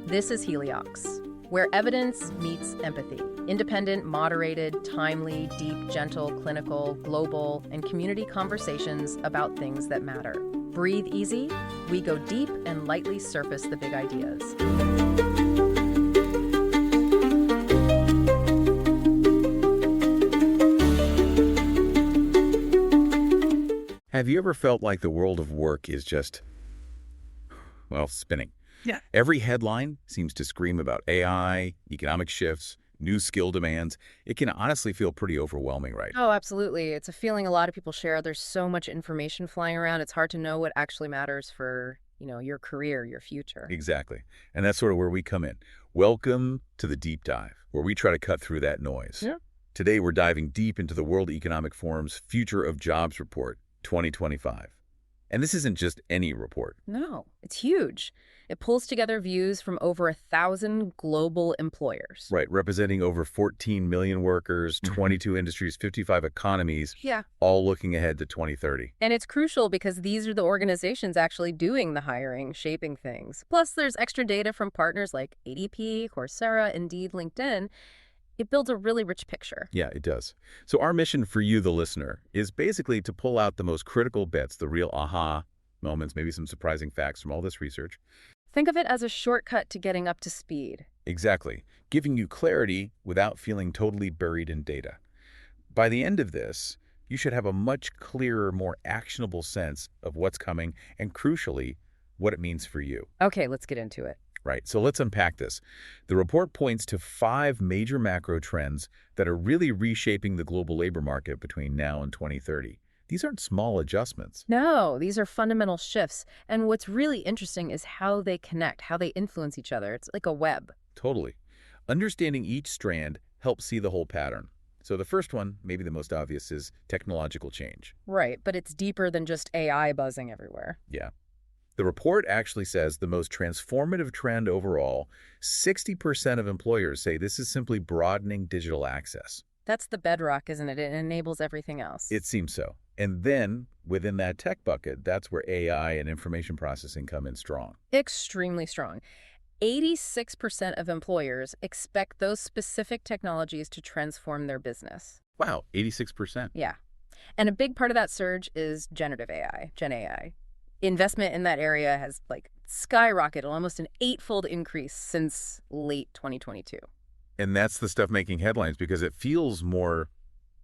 This is Heliox, where evidence meets empathy. Independent, moderated, timely, deep, gentle, clinical, global, and community conversations about things that matter. Breathe easy, we go deep and lightly surface the big ideas. Have you ever felt like the world of work is just, spinning? Yeah. Every headline seems to scream about AI, economic shifts, new skill demands. It can honestly feel pretty overwhelming, right? Oh, absolutely. It's a feeling a lot of people share. There's so much information flying around. It's hard to know what actually matters for, your career, your future. Exactly. And that's sort of where we come in. Welcome to the Deep Dive, where we try to cut through that noise. Yeah. Today, we're diving deep into the World Economic Forum's Future of Jobs Report 2025. And this isn't just any report. No, it's huge. It pulls together views from over 1,000 global employers. Right, representing over 14 million workers, 22 industries, 55 economies, Yeah. all looking ahead to 2030. And it's crucial because these are the organizations actually doing the hiring, shaping things. Plus, there's extra data from partners like ADP, Coursera, Indeed, LinkedIn. It builds a really rich picture. Yeah, it does. So our mission for you, the listener, is basically to pull out the most critical bits, the real aha moments, maybe some surprising facts from all this research. Think of it as a shortcut to getting up to speed. Exactly. Giving you clarity without feeling totally buried in data. By the end of this, you should have a much clearer, more actionable sense of what's coming and, crucially, what it means for you. Okay, let's get into it. Right, so let's unpack this. The report points to 5 major macro trends that are really reshaping the global labor market between now and 2030. These aren't small adjustments. No, these are fundamental shifts. And what's really interesting is how they connect, how they influence each other. It's like a web. Totally. Understanding each strand helps see the whole pattern. So the first one, maybe the most obvious, is technological change. Right, but it's deeper than just AI buzzing everywhere. Yeah. The report actually says the most transformative trend overall, 60% of employers say this is simply broadening digital access. That's the bedrock, isn't it? It enables everything else. It seems so. And then, within that tech bucket, that's where AI and information processing come in strong. Extremely strong. 86% of employers expect those specific technologies to transform their business. Wow, 86%. Yeah. And a big part of that surge is generative AI, Gen AI. Investment in that area has skyrocketed, almost an 8-fold increase since late 2022. And that's the stuff making headlines because it feels more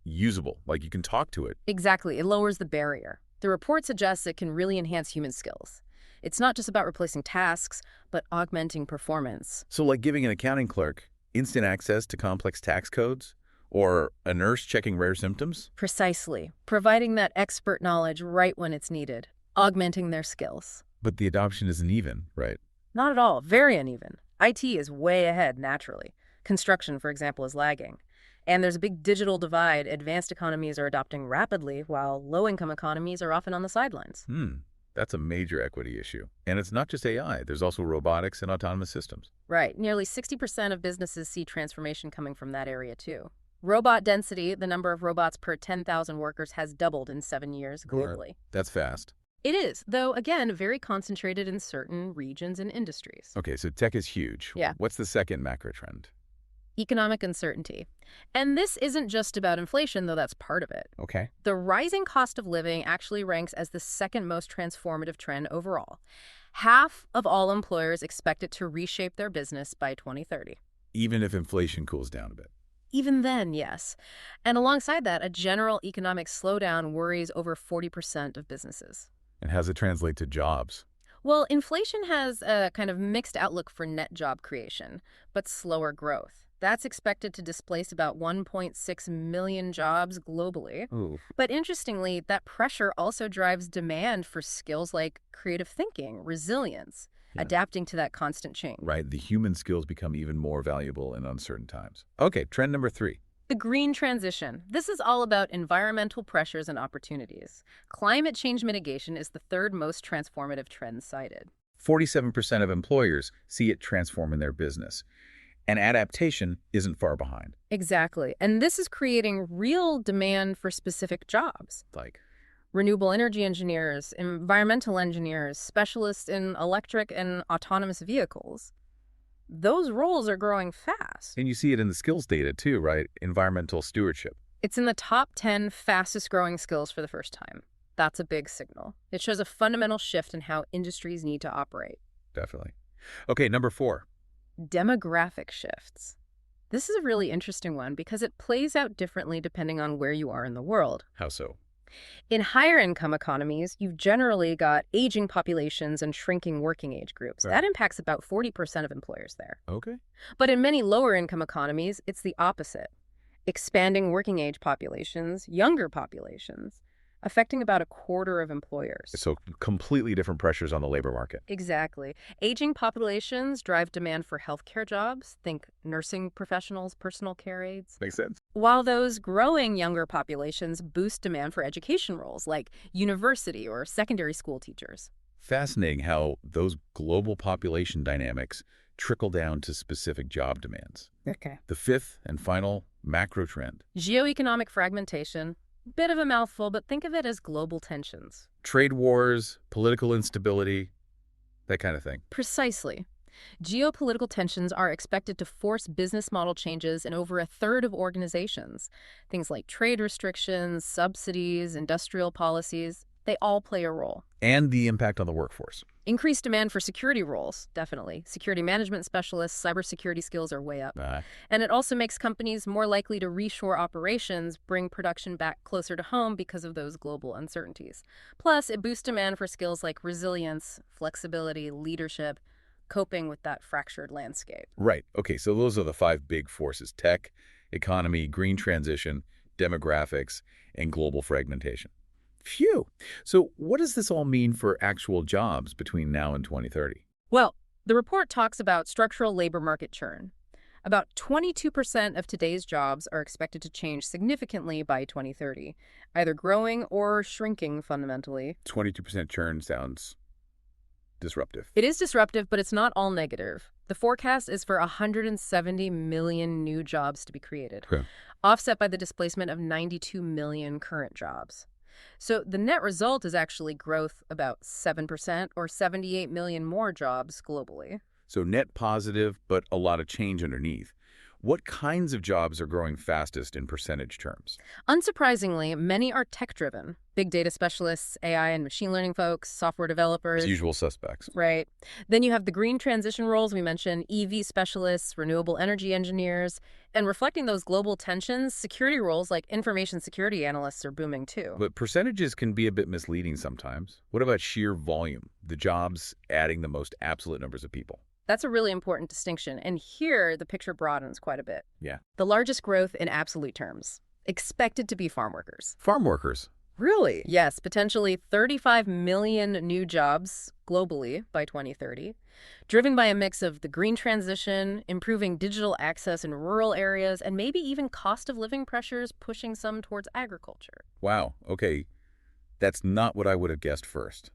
usable, like you can talk to it. Exactly. It lowers the barrier. The report suggests it can really enhance human skills. It's not just about replacing tasks, but augmenting performance. So like giving an accounting clerk instant access to complex tax codes or a nurse checking rare symptoms? Precisely. Providing that expert knowledge right when it's needed. Augmenting their skills. But the adoption isn't even, right? Not at all. Very uneven. IT is way ahead naturally. Construction, for example, is lagging. And there's a big digital divide. Advanced economies are adopting rapidly, while low-income economies are often on the sidelines. That's a major equity issue. And it's not just AI. There's also robotics and autonomous systems. Right. Nearly 60% of businesses see transformation coming from that area, too. Robot density, the number of robots per 10,000 workers, has doubled in 7 years globally. That's fast. It is, though, again, very concentrated in certain regions and industries. Okay, so tech is huge. Yeah. What's the second macro trend? Economic uncertainty. And this isn't just about inflation, though that's part of it. Okay. The rising cost of living actually ranks as the second most transformative trend overall. Half of all employers expect it to reshape their business by 2030. Even if inflation cools down a bit. Even then, yes. And alongside that, a general economic slowdown worries over 40% of businesses. And how does it translate to jobs? Well, inflation has a kind of mixed outlook for net job creation, but slower growth. That's expected to displace about 1.6 million jobs globally. Ooh. But interestingly, that pressure also drives demand for skills like creative thinking, resilience, adapting to that constant change. Right, the human skills become even more valuable in uncertain times. Okay, trend number 3. The green transition. This is all about environmental pressures and opportunities. Climate change mitigation is the third most transformative trend cited. 47% of employers see it transforming their business. And adaptation isn't far behind. Exactly. And this is creating real demand for specific jobs. Like? Renewable energy engineers, environmental engineers, specialists in electric and autonomous vehicles. those roles are growing fast. And you see it in the skills data too, right? Environmental stewardship. It's in the top 10 fastest growing skills for the first time. That's a big signal. It shows a fundamental shift in how industries need to operate. Definitely. Okay, number 4. Demographic shifts. This is a really interesting one because it plays out differently depending on where you are in the world. How so? In higher income economies, you've generally got aging populations and shrinking working age groups. Right. That impacts about 40% of employers there. Okay. But in many lower income economies, it's the opposite. Expanding working age populations, younger populations, affecting about a quarter of employers. So completely different pressures on the labor market. Exactly. Aging populations drive demand for healthcare jobs. Think nursing professionals, personal care aides. Makes sense. While those growing younger populations boost demand for education roles like university or secondary school teachers. Fascinating how those global population dynamics trickle down to specific job demands. Okay. The 5th and final macro trend. Geoeconomic fragmentation. Bit of a mouthful, but think of it as global tensions. Trade wars, political instability, that kind of thing. Precisely. Geopolitical tensions are expected to force business model changes in over a third of organizations. Things like trade restrictions, subsidies, industrial policies, they all play a role. And the impact on the workforce. Increased demand for security roles, definitely. Security management specialists, cybersecurity skills are way up. And it also makes companies more likely to reshore operations, bring production back closer to home because of those global uncertainties. Plus, it boosts demand for skills like resilience, flexibility, leadership, coping with that fractured landscape. Right. Okay, so those are the 5 big forces: tech, economy, green transition, demographics, and global fragmentation. Phew. So what does this all mean for actual jobs between now and 2030? Well, the report talks about structural labor market churn. About 22% of today's jobs are expected to change significantly by 2030, either growing or shrinking fundamentally. 22% churn sounds disruptive. It is disruptive, but it's not all negative. The forecast is for 170 million new jobs to be created, offset by the displacement of 92 million current jobs. So the net result is actually growth about 7% or 78 million more jobs globally. So net positive, but a lot of change underneath. What kinds of jobs are growing fastest in percentage terms? Unsurprisingly, many are tech-driven. Big data specialists, AI and machine learning folks, software developers. Usual suspects. Right. Then you have the green transition roles we mentioned, EV specialists, renewable energy engineers. And reflecting those global tensions, security roles like information security analysts are booming too. But percentages can be a bit misleading sometimes. What about sheer volume? The jobs adding the most absolute numbers of people. That's a really important distinction. And here, the picture broadens quite a bit. Yeah. The largest growth in absolute terms, expected to be farm workers. Farm workers. Really? Yes, potentially 35 million new jobs globally by 2030, driven by a mix of the green transition, improving digital access in rural areas, and maybe even cost of living pressures pushing some towards agriculture. Wow. Okay. That's not what I would have guessed first.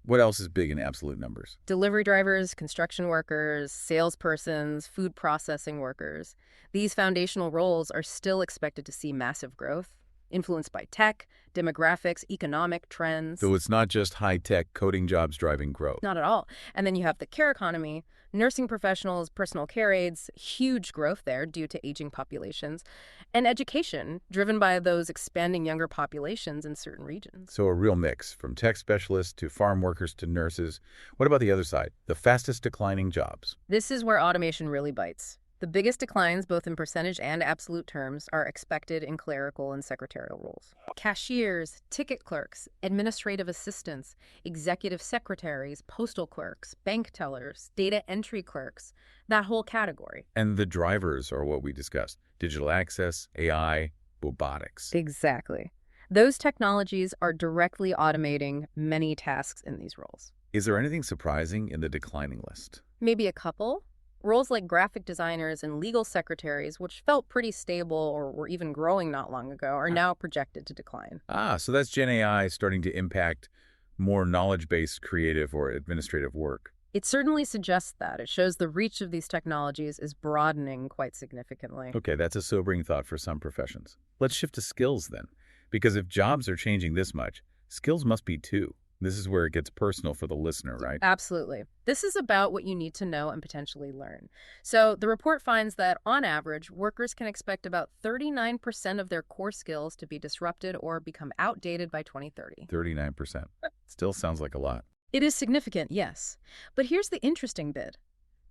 What else is big in absolute numbers? Delivery drivers, construction workers, salespersons, food processing workers. These foundational roles are still expected to see massive growth, influenced by tech, demographics, economic trends. So it's not just high-tech coding jobs driving growth. Not at all. And then you have the care economy, nursing professionals, personal care aides, huge growth there due to aging populations, and education, driven by those expanding younger populations in certain regions. So a real mix, from tech specialists to farm workers to nurses. What about the other side, the fastest declining jobs? This is where automation really bites. The biggest declines, both in percentage and absolute terms, are expected in clerical and secretarial roles. Cashiers, ticket clerks, administrative assistants, executive secretaries, postal clerks, bank tellers, data entry clerks, that whole category. And the drivers are what we discussed: digital access, AI, robotics. Exactly. Those technologies are directly automating many tasks in these roles. Is there anything surprising in the declining list? Maybe a couple. Roles like graphic designers and legal secretaries, which felt pretty stable or were even growing not long ago, are now projected to decline. So that's Gen AI starting to impact more knowledge-based creative or administrative work. It certainly suggests that. It shows the reach of these technologies is broadening quite significantly. Okay, that's a sobering thought for some professions. Let's shift to skills then, because if jobs are changing this much, skills must be too. This is where it gets personal for the listener, right? Absolutely. This is about what you need to know and potentially learn. So the report finds that on average, workers can expect about 39% of their core skills to be disrupted or become outdated by 2030. 39%. Still sounds like a lot. It is significant, yes. But here's the interesting bit.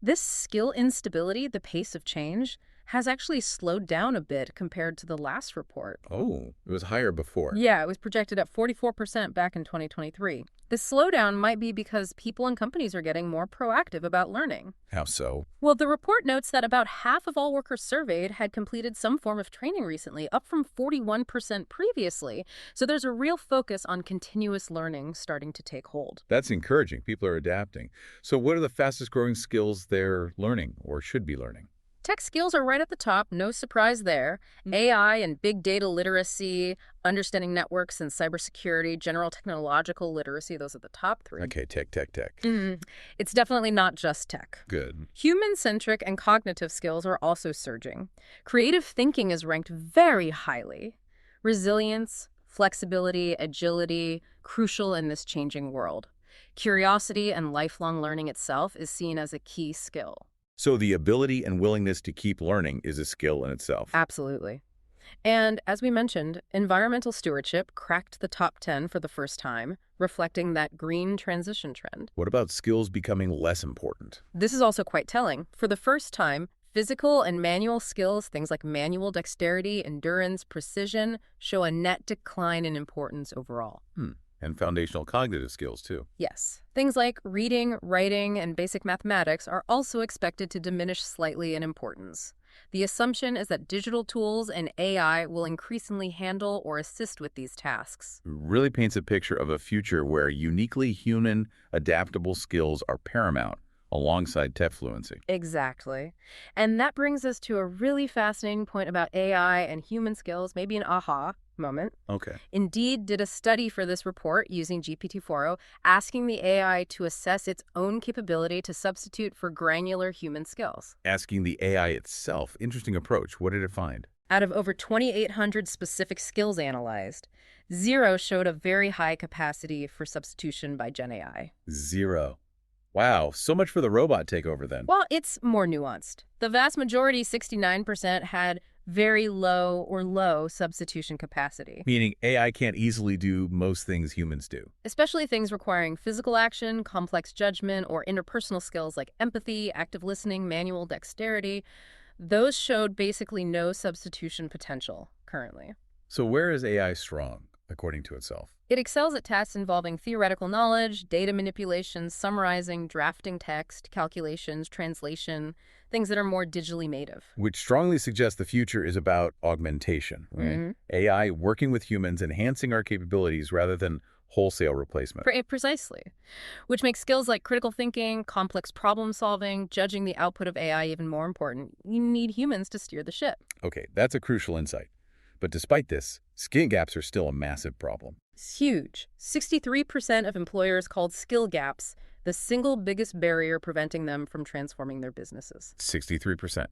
This skill instability, the pace of change, has actually slowed down a bit compared to the last report. Oh, it was higher before. Yeah, it was projected at 44% back in 2023. This slowdown might be because people and companies are getting more proactive about learning. How so? Well, the report notes that about half of all workers surveyed had completed some form of training recently, up from 41% previously. So there's a real focus on continuous learning starting to take hold. That's encouraging. People are adapting. So what are the fastest growing skills they're learning or should be learning? Tech skills are right at the top, no surprise there. AI and big data literacy, understanding networks and cybersecurity, general technological literacy, those are the top three. Okay, tech. It's definitely not just tech. Good. Human-centric and cognitive skills are also surging. Creative thinking is ranked very highly. Resilience, flexibility, agility, crucial in this changing world. Curiosity and lifelong learning itself is seen as a key skill. So the ability and willingness to keep learning is a skill in itself. Absolutely. And as we mentioned, environmental stewardship cracked the top 10 for the first time, reflecting that green transition trend. What about skills becoming less important? This is also quite telling. For the first time, physical and manual skills, things like manual dexterity, endurance, precision, show a net decline in importance overall. And foundational cognitive skills, too. Yes. Things like reading, writing, and basic mathematics are also expected to diminish slightly in importance. The assumption is that digital tools and AI will increasingly handle or assist with these tasks. It really paints a picture of a future where uniquely human, adaptable skills are paramount alongside tech fluency. Exactly. And that brings us to a really fascinating point about AI and human skills, maybe an aha moment. Okay. Indeed did a study for this report using GPT-4o, asking the AI to assess its own capability to substitute for granular human skills. Asking the AI itself. Interesting approach. What did it find? Out of over 2,800 specific skills analyzed, 0 showed a very high capacity for substitution by Gen AI. 0. Wow, so much for the robot takeover then. Well, it's more nuanced. The vast majority, 69%, had very low or low substitution capacity. Meaning AI can't easily do most things humans do. Especially things requiring physical action, complex judgment, or interpersonal skills like empathy, active listening, manual dexterity. Those showed basically no substitution potential currently. So where is AI strong, according to itself? It excels at tasks involving theoretical knowledge, data manipulation, summarizing, drafting text, calculations, translation, things that are more digitally native. Which strongly suggests the future is about augmentation, right? AI working with humans, enhancing our capabilities rather than wholesale replacement. Precisely. Which makes skills like critical thinking, complex problem solving, judging the output of AI even more important. You need humans to steer the ship. Okay, that's a crucial insight. But despite this, skill gaps are still a massive problem. It's huge. 63% of employers called skill gaps the single biggest barrier preventing them from transforming their businesses. 63%.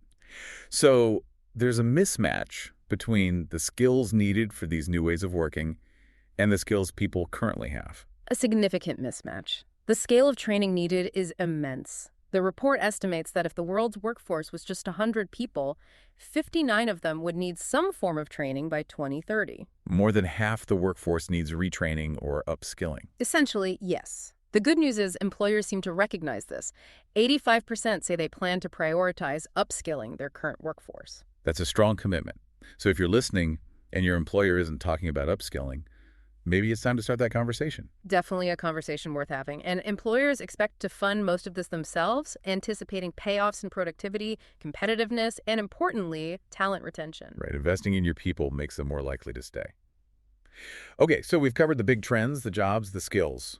So there's a mismatch between the skills needed for these new ways of working and the skills people currently have. A significant mismatch. The scale of training needed is immense. The report estimates that if the world's workforce was just 100 people, 59 of them would need some form of training by 2030. More than half the workforce needs retraining or upskilling. Essentially, yes. The good news is employers seem to recognize this. 85% say they plan to prioritize upskilling their current workforce. That's a strong commitment. So if you're listening and your employer isn't talking about upskilling, maybe it's time to start that conversation. Definitely a conversation worth having. And employers expect to fund most of this themselves, anticipating payoffs in productivity, competitiveness, and importantly, talent retention. Right. Investing in your people makes them more likely to stay. Okay, so we've covered the big trends, the jobs, the skills.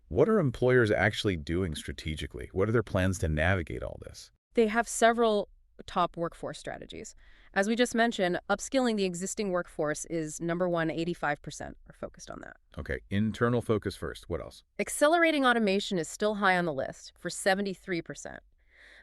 What are employers actually doing strategically? What are their plans to navigate all this? They have several top workforce strategies. As we just mentioned, upskilling the existing workforce is number one, 85% are focused on that. Okay, internal focus first. What else? Accelerating automation is still high on the list for 73%.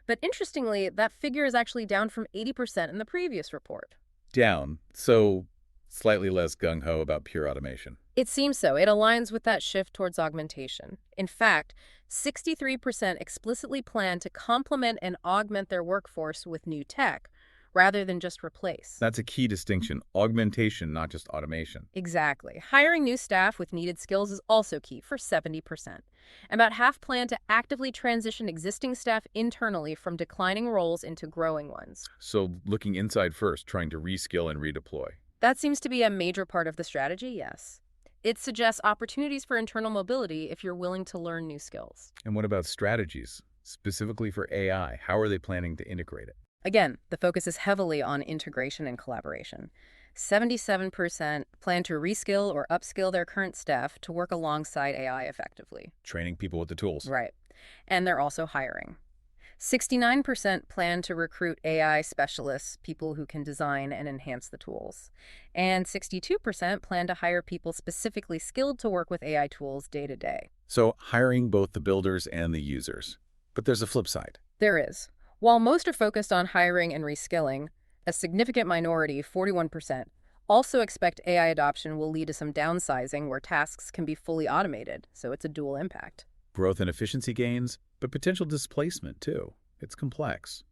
But interestingly, that figure is actually down from 80% in the previous report. Down. So Slightly less gung-ho about pure automation. It seems so. It aligns with that shift towards augmentation. In fact, 63% explicitly plan to complement and augment their workforce with new tech, rather than just replace. That's a key distinction. Augmentation, not just automation. Exactly. Hiring new staff with needed skills is also key for 70%. About half plan to actively transition existing staff internally from declining roles into growing ones. So looking inside first, trying to reskill and redeploy. That seems to be a major part of the strategy, yes. It suggests opportunities for internal mobility if you're willing to learn new skills. And what about strategies, specifically for AI? How are they planning to integrate it? Again, the focus is heavily on integration and collaboration. 77% plan to reskill or upskill their current staff to work alongside AI effectively. Training people with the tools. Right. And they're also hiring. 69% plan to recruit AI specialists, people who can design and enhance the tools. And 62% plan to hire people specifically skilled to work with AI tools day to day. So hiring both the builders and the users. But there's a flip side. There is. While most are focused on hiring and reskilling, a significant minority, 41%, also expect AI adoption will lead to some downsizing where tasks can be fully automated, so it's a dual impact. Growth and efficiency gains, but potential displacement too. It's complex.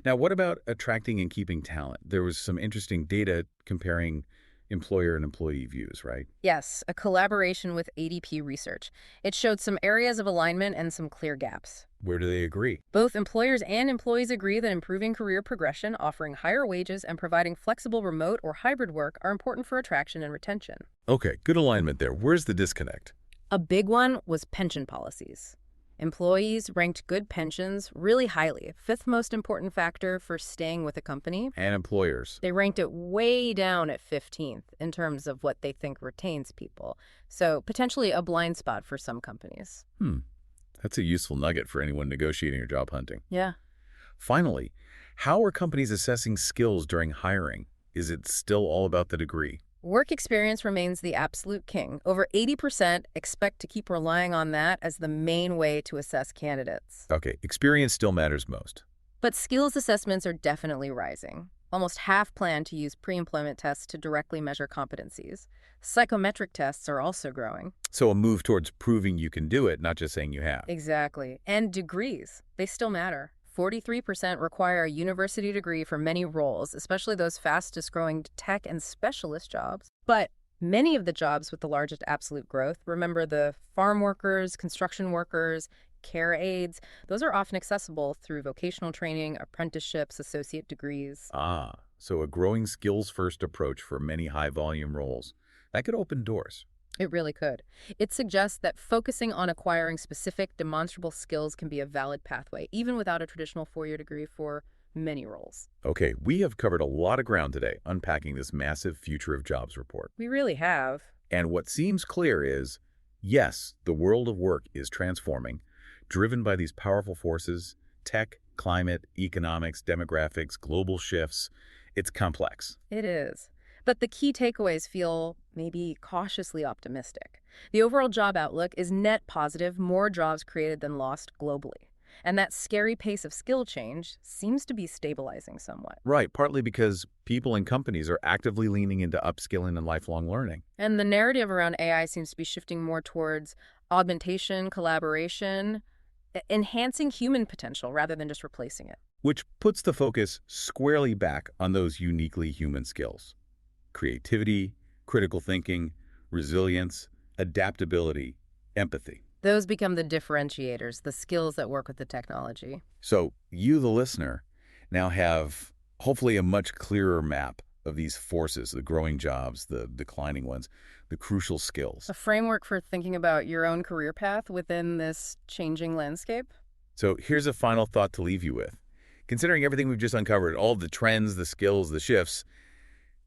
Now, what about attracting and keeping talent? There was some interesting data comparing employer and employee views, right? Yes, a collaboration with ADP research. It showed some areas of alignment and some clear gaps. Where do they agree? Both employers and employees agree that improving career progression, offering higher wages, and providing flexible remote or hybrid work are important for attraction and retention. Okay, good alignment there. Where's the disconnect? A big one was pension policies. Employees ranked good pensions really highly, fifth most important factor for staying with a company. And employers. They ranked it way down at 15th in terms of what they think retains people. So potentially a blind spot for some companies. That's a useful nugget for anyone negotiating or job hunting. Yeah. Finally, how are companies assessing skills during hiring? Is it still all about the degree? Work experience remains the absolute king. Over 80% expect to keep relying on that as the main way to assess candidates. Okay, experience still matters most. But skills assessments are definitely rising. Almost half plan to use pre-employment tests to directly measure competencies. Psychometric tests are also growing. So a move towards proving you can do it, not just saying you have. Exactly. And degrees, they still matter. 43% require a university degree for many roles, especially those fastest growing tech and specialist jobs. But many of the jobs with the largest absolute growth, remember the farm workers, construction workers, care aides, those are often accessible through vocational training, apprenticeships, associate degrees. So a growing skills-first approach for many high-volume roles. That could open doors. It really could. It suggests that focusing on acquiring specific, demonstrable skills can be a valid pathway, even without a traditional four-year degree for many roles. Okay, we have covered a lot of ground today unpacking this massive Future of Jobs report. We really have. And what seems clear is, yes, the world of work is transforming, driven by these powerful forces, tech, climate, economics, demographics, global shifts. It's complex. It is. But the key takeaways feel maybe cautiously optimistic. The overall job outlook is net positive, more jobs created than lost globally. And that scary pace of skill change seems to be stabilizing somewhat. Right, partly because people and companies are actively leaning into upskilling and lifelong learning. And the narrative around AI seems to be shifting more towards augmentation, collaboration, enhancing human potential rather than just replacing it. Which puts the focus squarely back on those uniquely human skills. Creativity, critical thinking, resilience, adaptability, empathy. Those become the differentiators, the skills that work with the technology. So you, the listener, now have hopefully a much clearer map of these forces, the growing jobs, the declining ones, the crucial skills. A framework for thinking about your own career path within this changing landscape. So here's a final thought to leave you with. Considering everything we've just uncovered, all the trends, the skills, the shifts,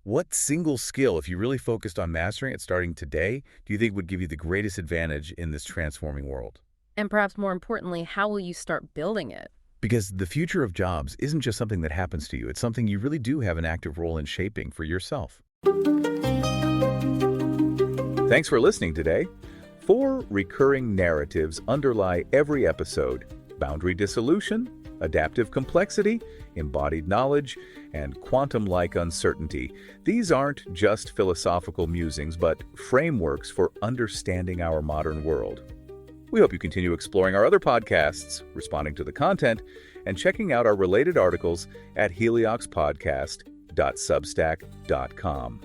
what single skill, if you really focused on mastering it starting today, do you think would give you the greatest advantage in this transforming world? And perhaps more importantly, how will you start building it? Because the future of jobs isn't just something that happens to you. It's something you really do have an active role in shaping for yourself. Thanks for listening today. 4 recurring narratives underlie every episode: boundary dissolution, adaptive complexity, embodied knowledge, and quantum-like uncertainty. These aren't just philosophical musings, but frameworks for understanding our modern world. We hope you continue exploring our other podcasts, responding to the content, and checking out our related articles at helioxpodcast.substack.com.